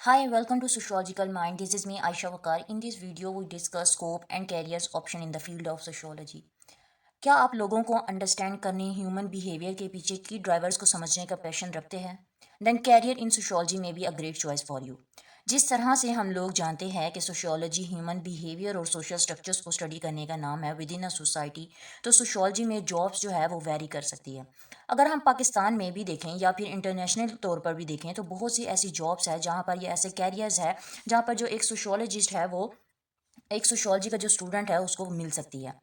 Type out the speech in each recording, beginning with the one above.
Hi, welcome to Sociological Mind. This is me, Aisha Wakar. In this video, we discuss scope and careers option in the field of sociology. क्या आप लोगों को understand करने human behaviour के पीछे की drivers को समझने का पैशन रखते हैं? देन कैरियर इन सोशियोलॉजी में be a great choice for you. जिस तरह से हम लोग जानते हैं कि सोशियोलॉजी ह्यूमन बिहेवियर और सोशल स्ट्रक्चर्स को स्टडी करने का नाम है विद इन अ सोसाइटी, तो सोशियोलॉजी में जॉब्स जो है वो वेरी कर सकती है। अगर हम पाकिस्तान में भी देखें या फिर इंटरनेशनल तौर पर भी देखें तो बहुत सी ऐसी जॉब्स है जहाँ पर ये ऐसे कैरियर्स है जहाँ पर जो एक सोशियोलॉजिस्ट है वो एक सोशियोलॉजी का जो स्टूडेंट है उसको मिल सकती है।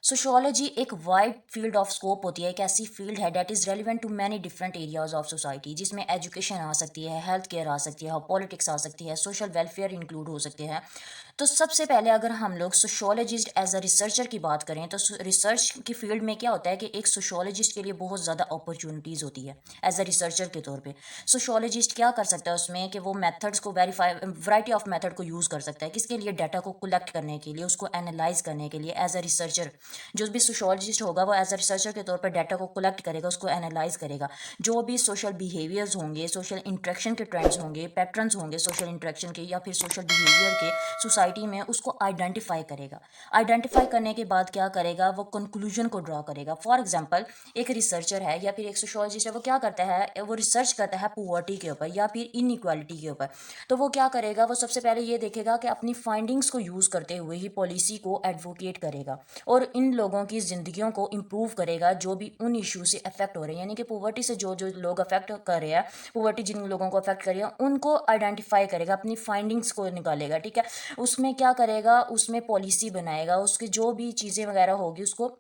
सोशियोलॉजी एक वाइड फील्ड ऑफ स्कोप होती है, एक ऐसी फील्ड है that is relevant to many different areas of society, जिसमें एजुकेशन आ सकती है, हेल्थ केयर आ सकती है, पॉलिटिक्स आ सकती है, सोशल वेलफेयर इंक्लूड हो सकते हैं। तो सबसे पहले अगर हम लोग सोशियोलॉजिस्ट एज अ रिसर्चर की बात करें तो रिसर्च की फील्ड में क्या होता है कि एक सोशियोलॉजिस्ट के लिए बहुत ज़्यादा अपॉर्चुनिटीज़ होती है एज अ रिसर्चर के तौर पे। सोशियोलॉजिस्ट क्या कर सकता है उसमें कि वो मेथड्स को वेरीफाई वैरायटी ऑफ मेथड को यूज़ कर सकता है, किसके लिए, डाटा को कलेक्ट करने के लिए, उसको एनालाइज करने के लिए। एज अ रिसर्चर जो भी सोशियोलॉजिस्ट होगा वो एज अ रिसर्चर के तौर पर डाटा को कलेक्ट करेगा, उसको एनालाइज करेगा। जो भी सोशल बिहेवियर्स होंगे, सोशल इंट्रैक्शन के ट्रेंड्स होंगे, पैटर्न्स होंगे सोशल इंट्रैक्शन के या फिर सोशल बिहेवियर के सोसाइटी में, उसको आइडेंटिफाई करेगा। आइडेंटिफाई करने के बाद क्या करेगा, वो कंक्लूजन को ड्रॉ करेगा। फॉर एग्जाम्पल एक रिसर्चर है या फिर एक सोशियोलॉजिस्ट है, वो क्या करता है, वो रिसर्च करता है पुअर्टी के ऊपर या फिर इनइक्वालिटी के ऊपर। तो वो क्या करेगा, वो सबसे पहले ये देखेगा कि अपनी फाइंडिंग्स को यूज़ करते हुए ही पॉलिसी को एडवोकेट करेगा और इन लोगों की ज़िंदगियों को इम्प्रूव करेगा जो भी उन इशू से अफेक्ट हो रहे हैं, यानी कि पोवर्टी से जो जो लोग अफेक्ट कर रहे हैं, पोवर्टी जिन लोगों को अफेक्ट कर रही है उनको आइडेंटिफाई करेगा, अपनी फाइंडिंग्स को निकालेगा। ठीक है, उसमें क्या करेगा, उसमें पॉलिसी बनाएगा, उसकी जो भी चीज़ें वगैरह होगी उसको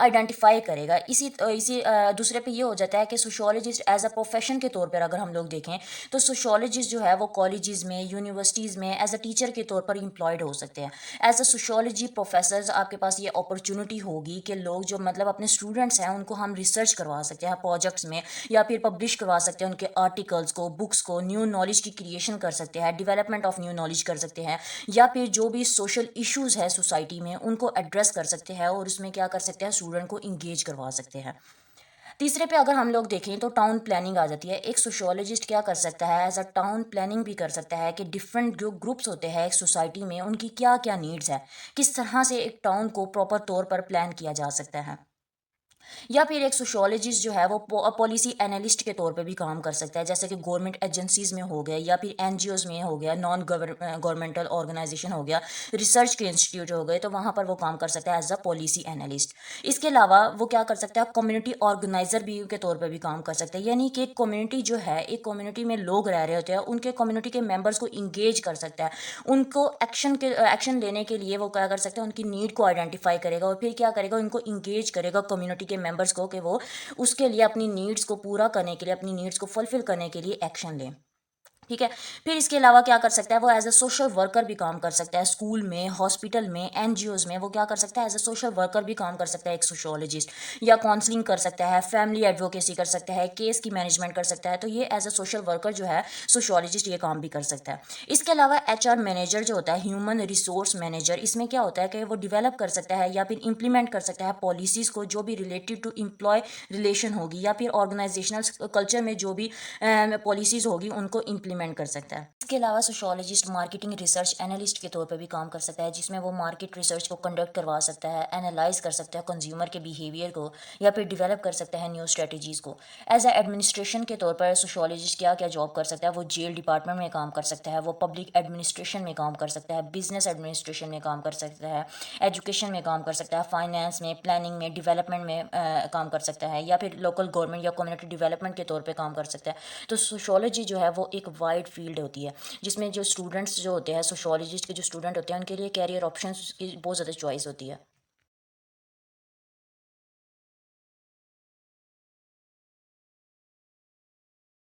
आइडेंटिफाई करेगा। इसी दूसरे पे ये हो जाता है कि सोशियोलॉजिस्ट एज अ प्रोफेशन के तौर पर अगर हम लोग देखें तो सोशियोलॉजिस्ट जो है वो कॉलेजेस में, यूनिवर्सिटीज़ में एज अ टीचर के तौर पर एम्प्लॉयड हो सकते हैं। एज अ सोशियोलॉजी प्रोफेसर्स आपके पास ये अपॉर्चुनिटी होगी कि लोग जो मतलब अपने स्टूडेंट्स हैं उनको हम रिसर्च करवा सकते हैं प्रोजेक्ट्स में या फिर पब्लिश करवा सकते हैं उनके आर्टिकल्स को, बुक्स को, न्यू नॉलेज की क्रिएशन कर सकते हैं, डेवलपमेंट ऑफ न्यू नॉलेज कर सकते हैं, या फिर जो भी सोशल इश्यूज है सोसाइटी में उनको एड्रेस कर सकते हैं और उसमें क्या कर सकते हैं, स्टूडेंट को इंगेज करवा सकते हैं। तीसरे पे अगर हम लोग देखें तो टाउन प्लानिंग आ जाती है। एक सोशियोलॉजिस्ट क्या कर सकता है, एज अ टाउन प्लानिंग भी कर सकता है कि डिफरेंट जो ग्रुप्स होते हैं एक सोसाइटी में उनकी क्या क्या नीड्स है, किस तरह से एक टाउन को प्रॉपर तौर पर प्लान किया जा सकता है। या फिर एक सोशियोलॉजिस्ट जो है वो पॉलिसी एनालिस्ट के तौर पे भी काम कर सकता है, जैसे कि गवर्नमेंट एजेंसीज में हो गया या फिर एनजीओज में हो गया, नॉन गवर्नमेंटल ऑर्गेनाइजेशन हो गया, रिसर्च के इंस्टीट्यूट हो गए, तो वहाँ पर वो काम कर सकता है एज अ पॉलिसी एनालिस्ट। इसके अलावा वो क्या कर सकता है, कम्युनिटी ऑर्गेनाइजर भी के तौर पर भी काम कर सकता है, यानी कि एक कम्युनिटी जो है, एक कम्युनिटी में लोग रह रहे होते हैं, उनके कम्युनिटी के मेंबर्स को इंगेज कर सकता है, उनको एक्शन लेने के लिए वो क्या कर सकते हैं, उनकी नीड को आइडेंटिफाई करेगा और फिर क्या करेगा, उनको इंगेज करेगा कम्युनिटी के मेंबर्स को कि वो उसके लिए अपनी नीड्स को पूरा करने के लिए, अपनी नीड्स को फुलफिल करने के लिए एक्शन लें। ठीक है, फिर इसके अलावा क्या कर सकता है, वो एज अ सोशल वर्कर भी काम कर सकता है, स्कूल में, हॉस्पिटल में, एनजीओज में वो क्या कर सकता है, एज अ सोशल वर्कर भी काम कर सकता है एक सोशियोलॉजिस्ट, या काउंसलिंग कर सकता है, फैमिली एडवोकेसी कर सकता है, केस की मैनेजमेंट कर सकता है। तो ये एज अ सोशल वर्कर जो है सोशियोलॉजिस्ट ये काम भी कर सकता है। इसके अलावा एचआर मैनेजर जो होता है, ह्यूमन रिसोर्स मैनेजर, इसमें क्या होता है कि वो डिवेलप कर सकता है या फिर इंप्लीमेंट कर सकता है पॉलिसीज़ को जो भी रिलेटेड टू एम्प्लॉय रिलेशन होगी या फिर ऑर्गेनाइजेशनल कल्चर में जो भी पॉलिसीज़ होगी उनको इम्प्लीमेंट कर सकता है। इसके अलावा सोशियोलॉजिस्ट मार्केटिंग रिसर्च एनालिस्ट के तौर पर भी काम कर सकता है, जिसमें वो मार्केट रिसर्च को कंडक्ट करवा सकता है, एनालाइज कर सकता है कंज्यूमर के बिहेवियर को या फिर डिवेलप कर सकता है न्यू स्ट्रेटजीज़ को। एज ए एडमिनिस्ट्रेशन के तौर पर सोशियोलॉजिस्ट क्या क्या जॉब कर सकता है, वो जेल डिपार्टमेंट में काम कर सकता है, वो पब्लिक एडमिनिस्ट्रेशन में काम कर सकता है, बिजनेस एडमिनिस्ट्रेशन में काम कर सकता है, एजुकेशन में काम कर सकता है, फाइनेंस में, प्लानिंग में, डेवलपमेंट में काम कर सकता है, या फिर लोकल गवर्नमेंट या कम्युनिटी डेवलपमेंट के तौर पर काम कर सकता है। तो सोशियोलॉजी जो है वो एक वाइड फील्ड होती है, जिसमें जो स्टूडेंट्स जो होते हैं, सोशियोलॉजिस्ट के जो स्टूडेंट होते हैं, उनके लिए कैरियर ऑप्शंस की बहुत ज़्यादा चॉइस होती है।